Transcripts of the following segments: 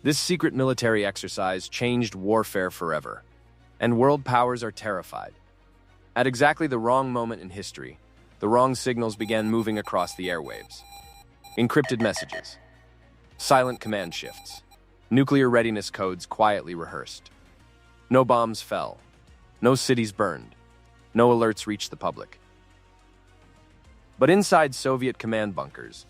This secret military exercise changed warfare forever, and world powers are terrified. At exactly the wrong moment in history, the wrong signals began moving across the airwaves. Encrypted messages, silent command shifts, nuclear readiness codes quietly rehearsed. No bombs fell, no cities burned, no alerts reached the public. But inside Soviet command bunkers,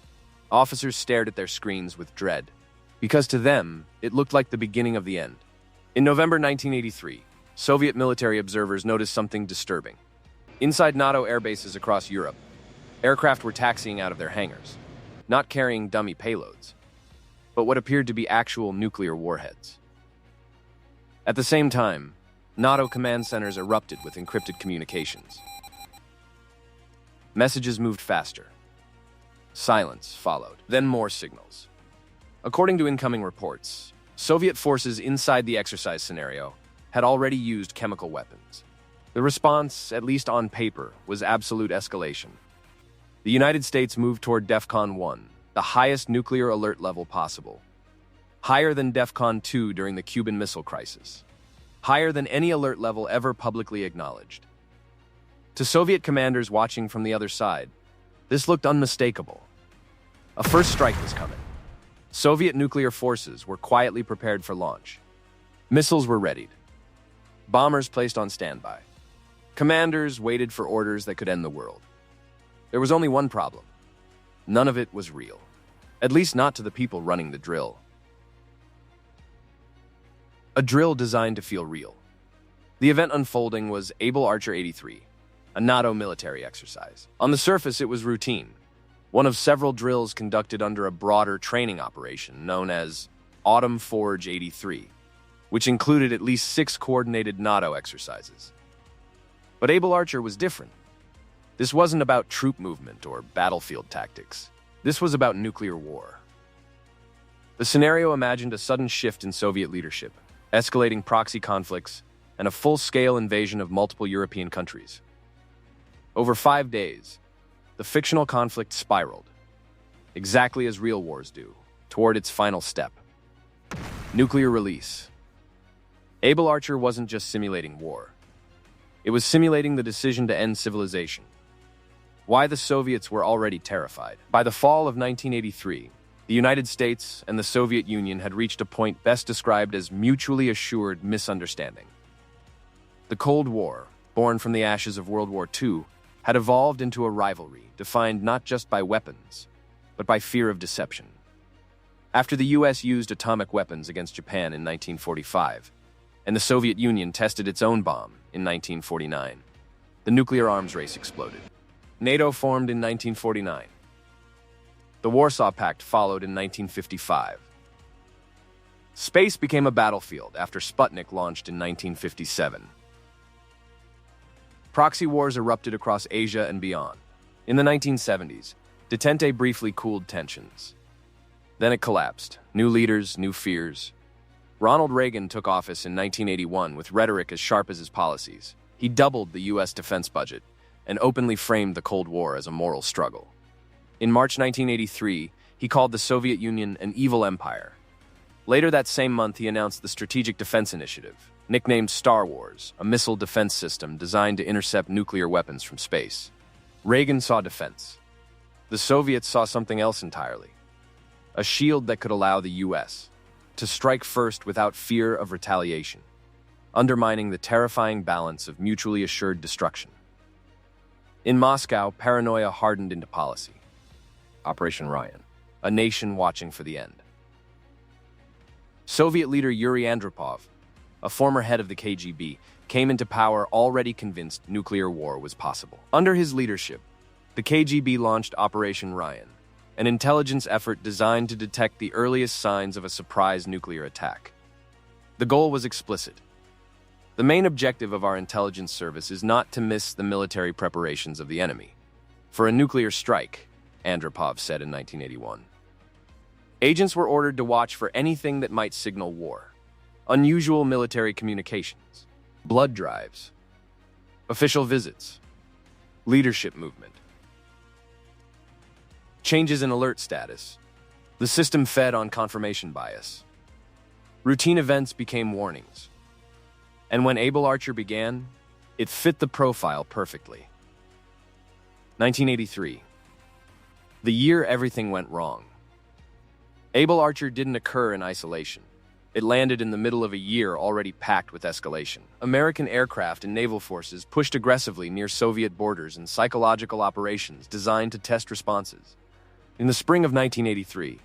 officers stared at their screens with dread, because to them, it looked like the beginning of the end. In November 1983, Soviet military observers noticed something disturbing. Inside NATO airbases across Europe, aircraft were taxiing out of their hangars, not carrying dummy payloads, but what appeared to be actual nuclear warheads. At the same time, NATO command centers erupted with encrypted communications. Messages moved faster. Silence followed, then more signals. According to incoming reports, Soviet forces inside the exercise scenario had already used chemical weapons. The response, at least on paper, was absolute escalation. The United States moved toward DEFCON 1, the highest nuclear alert level possible. Higher than DEFCON 2 during the Cuban Missile Crisis. Higher than any alert level ever publicly acknowledged. To Soviet commanders watching from the other side, this looked unmistakable. A first strike was coming. Soviet nuclear forces were quietly prepared for launch. Missiles were readied. Bombers placed on standby. Commanders waited for orders that could end the world. There was only one problem. None of it was real. At least not to the people running the drill. A drill designed to feel real. The event unfolding was Able Archer 83, a NATO military exercise. On the surface, it was routine. One of several drills conducted under a broader training operation known as Autumn Forge 83, which included at least 6 coordinated NATO exercises. But Able Archer was different. This wasn't about troop movement or battlefield tactics. This was about nuclear war. The scenario imagined a sudden shift in Soviet leadership, escalating proxy conflicts, and a full-scale invasion of multiple European countries. Over 5 days, the fictional conflict spiraled, exactly as real wars do, toward its final step. Nuclear release. Able Archer wasn't just simulating war. It was simulating the decision to end civilization. Why the Soviets were already terrified. By the fall of 1983, the United States and the Soviet Union had reached a point best described as mutually assured misunderstanding. The Cold War, born from the ashes of World War II, had evolved into a rivalry defined not just by weapons, but by fear of deception. After the US used atomic weapons against Japan in 1945, and the Soviet Union tested its own bomb in 1949, the nuclear arms race exploded. NATO formed in 1949. The Warsaw Pact followed in 1955. Space became a battlefield after Sputnik launched in 1957. Proxy wars erupted across Asia and beyond. In the 1970s, Detente briefly cooled tensions. Then it collapsed. New leaders, new fears. Ronald Reagan took office in 1981 with rhetoric as sharp as his policies. He doubled the U.S. defense budget and openly framed the Cold War as a moral struggle. In March 1983, he called the Soviet Union an evil empire. Later that same month, he announced the Strategic Defense Initiative, nicknamed Star Wars, a missile defense system designed to intercept nuclear weapons from space. Reagan saw defense. The Soviets saw something else entirely. A shield that could allow the U.S. to strike first without fear of retaliation, undermining the terrifying balance of mutually assured destruction. In Moscow, paranoia hardened into policy. Operation Ryan, a nation watching for the end. Soviet leader Yuri Andropov, a former head of the KGB, came into power already convinced nuclear war was possible. Under his leadership, the KGB launched Operation Ryan, an intelligence effort designed to detect the earliest signs of a surprise nuclear attack. The goal was explicit. The main objective of our intelligence service is not to miss the military preparations of the enemy. For a nuclear strike, Andropov said in 1981. Agents were ordered to watch for anything that might signal war. Unusual military communications, blood drives, official visits, leadership movement, changes in alert status. The system fed on confirmation bias. Routine events became warnings. And when Able Archer began, it fit the profile perfectly. 1983. The year everything went wrong. Able Archer didn't occur in isolation. It landed in the middle of a year already packed with escalation. American aircraft and naval forces pushed aggressively near Soviet borders in psychological operations designed to test responses. In the spring of 1983,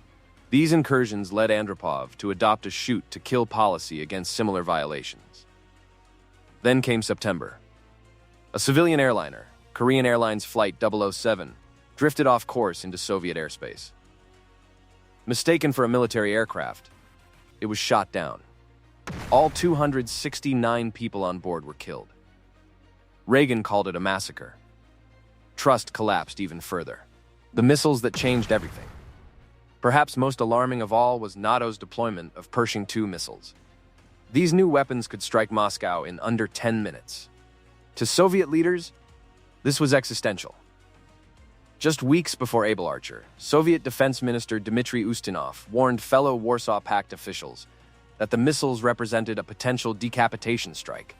these incursions led Andropov to adopt a shoot-to-kill policy against similar violations. Then came September. A civilian airliner, Korean Airlines Flight 007, drifted off course into Soviet airspace. Mistaken for a military aircraft, it was shot down. All 269 people on board were killed. Reagan called it a massacre. Trust collapsed even further. The missiles that changed everything. Perhaps most alarming of all was NATO's deployment of Pershing II missiles. These new weapons could strike Moscow in under 10 minutes. To Soviet leaders, this was existential. Just weeks before Able Archer, Soviet Defense Minister Dmitry Ustinov warned fellow Warsaw Pact officials that the missiles represented a potential decapitation strike,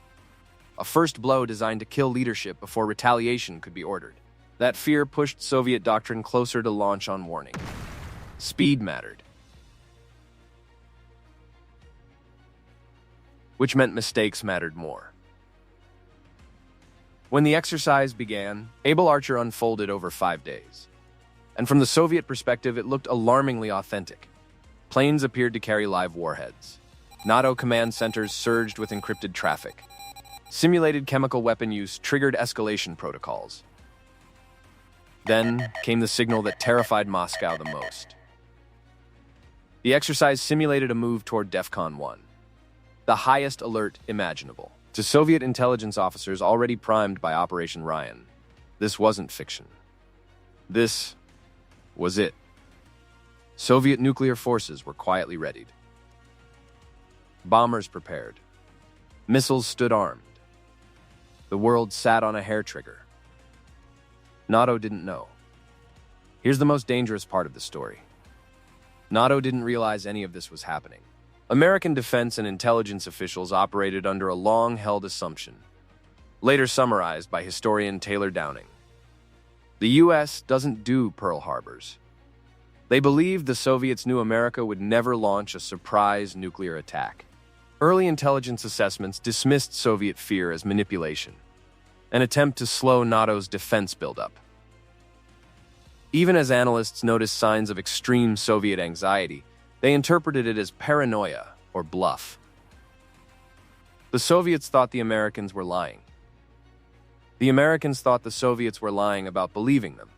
a first blow designed to kill leadership before retaliation could be ordered. That fear pushed Soviet doctrine closer to launch on warning. Speed mattered, which meant mistakes mattered more. When the exercise began, Able Archer unfolded over 5 days. And from the Soviet perspective, it looked alarmingly authentic. Planes appeared to carry live warheads. NATO command centers surged with encrypted traffic. Simulated chemical weapon use triggered escalation protocols. Then came the signal that terrified Moscow the most. The exercise simulated a move toward DEFCON 1, the highest alert imaginable. To Soviet intelligence officers already primed by Operation Ryan, this wasn't fiction. This was it. Soviet nuclear forces were quietly readied. Bombers prepared. Missiles stood armed. The world sat on a hair trigger. NATO didn't know. Here's the most dangerous part of the story. NATO didn't realize any of this was happening. American defense and intelligence officials operated under a long-held assumption, later summarized by historian Taylor Downing. The U.S. doesn't do Pearl Harbors. They believed the Soviets knew America would never launch a surprise nuclear attack. Early intelligence assessments dismissed Soviet fear as manipulation, an attempt to slow NATO's defense buildup. Even as analysts noticed signs of extreme Soviet anxiety, they interpreted it as paranoia or bluff. The Soviets thought the Americans were lying. The Americans thought the Soviets were lying about believing them.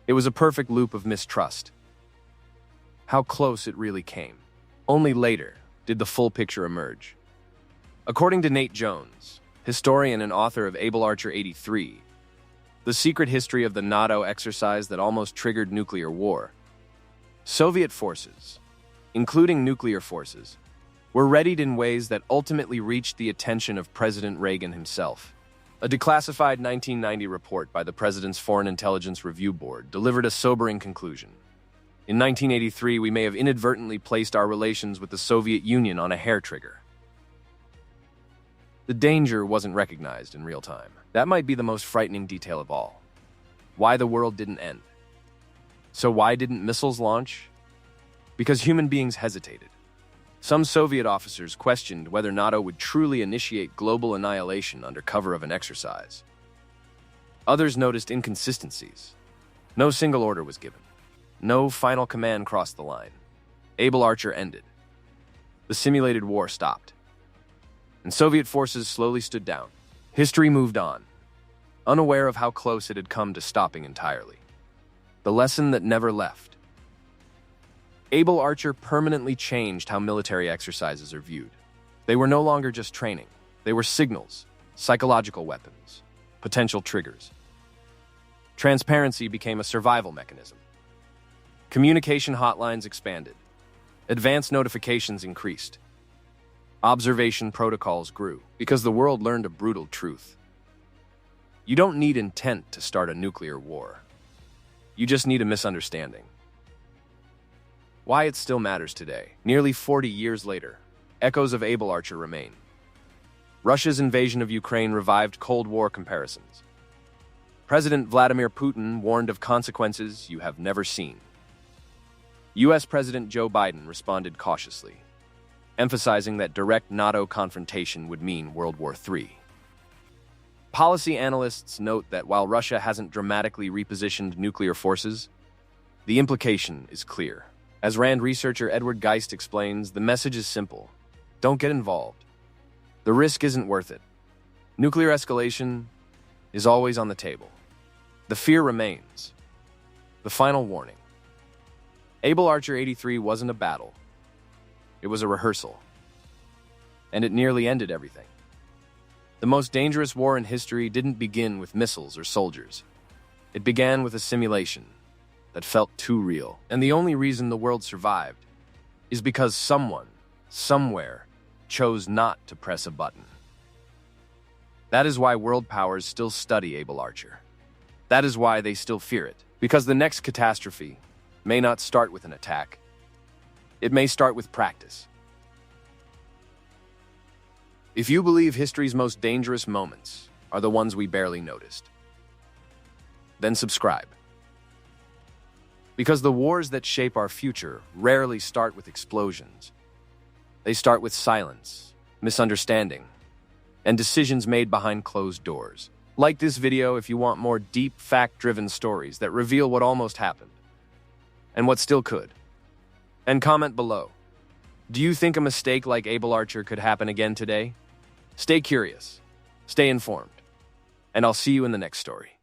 It was a perfect loop of mistrust. How close it really came. Only later did the full picture emerge. According to Nate Jones, historian and author of Able Archer 83, the secret history of the NATO exercise that almost triggered nuclear war, Soviet forces, including nuclear forces, were readied in ways that ultimately reached the attention of President Reagan himself. A declassified 1990 report by the President's Foreign Intelligence Review Board delivered a sobering conclusion. In 1983, we may have inadvertently placed our relations with the Soviet Union on a hair trigger. The danger wasn't recognized in real time. That might be the most frightening detail of all. Why the world didn't end. So why didn't missiles launch? Because human beings hesitated. Some Soviet officers questioned whether NATO would truly initiate global annihilation under cover of an exercise. Others noticed inconsistencies. No single order was given. No final command crossed the line. Able Archer ended. The simulated war stopped. And Soviet forces slowly stood down. History moved on, unaware of how close it had come to stopping entirely. The lesson that never left. Able Archer permanently changed how military exercises are viewed. They were no longer just training. They were signals, psychological weapons, potential triggers. Transparency became a survival mechanism. Communication hotlines expanded. Advanced notifications increased. Observation protocols grew because the world learned a brutal truth. You don't need intent to start a nuclear war. You just need a misunderstanding. Why it still matters today. Nearly 40 years later, echoes of Able Archer remain. Russia's invasion of Ukraine revived Cold War comparisons. President Vladimir Putin warned of consequences you have never seen. U.S. President Joe Biden responded cautiously, emphasizing that direct NATO confrontation would mean World War III. Policy analysts note that while Russia hasn't dramatically repositioned nuclear forces, the implication is clear. As RAND researcher Edward Geist explains, the message is simple. Don't get involved. The risk isn't worth it. Nuclear escalation is always on the table. The fear remains. The final warning. Able Archer 83 wasn't a battle. It was a rehearsal. And it nearly ended everything. The most dangerous war in history didn't begin with missiles or soldiers. It began with a simulation that felt too real. And the only reason the world survived is because someone, somewhere, chose not to press a button. That is why world powers still study Able Archer. That is why they still fear it. Because the next catastrophe may not start with an attack. It may start with practice. If you believe history's most dangerous moments are the ones we barely noticed, then subscribe. Because the wars that shape our future rarely start with explosions. They start with silence, misunderstanding, and decisions made behind closed doors. Like this video if you want more deep, fact-driven stories that reveal what almost happened, and what still could. And comment below. Do you think a mistake like Able Archer could happen again today? Stay curious, stay informed, and I'll see you in the next story.